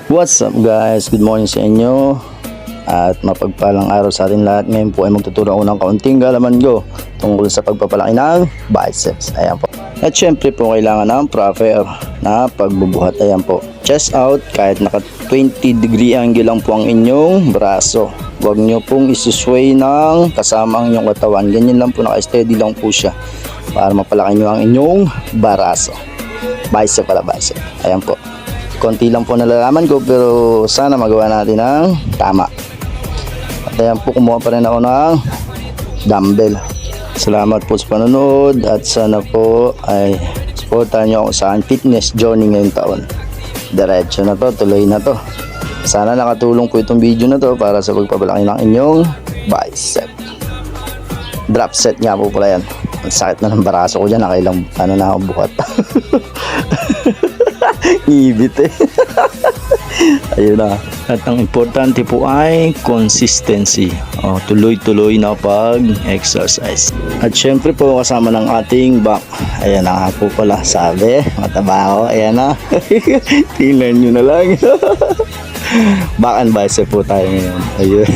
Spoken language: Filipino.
What's up guys? Good morning sa inyo at mapagpalang araw sa ating lahat. Ngayon po ay magtuturo ako ng kaunting galaman ko tungkol sa pagpapalaki ng biceps. Ayan po. At syempre po kailangan ng proper na pagbubuhat. Ayan po. Chest out kahit naka 20 degree angle lang po ang inyong braso. Huwag nyo pong isusway ng kasama ang inyong katawan. Ganyan lang po, naka-steady lang po siya para mapalaki nyo ang inyong baraso. Bicep pala, bicep. Ayan po. Konti lang po nalalaman ko pero sana magawa natin ng tama. At ayan po, kumuha pa rin ako ng dumbbell. Salamat po sa panonood at sana po ay supportan nyo ako sa fitness journey ngayong taon. Diretso na to, tuloy na to. Sana nakatulong po itong video na to para sa pagpapalaki ng inyong bicep. Drop set nga po pala yan. Ang sakit na ng baraso ko dyan, nakailang ano na ako buhat. Ibit eh. Ayun na. At ang importante po ay consistency. Tuloy-tuloy na pag-exercise. At syempre po kasama ng ating back. Ayan na po pala, sabi. Mataba ako. Ayan na. Tingnan nyo na lang. Back and bicep po tayo ngayon. Ayun.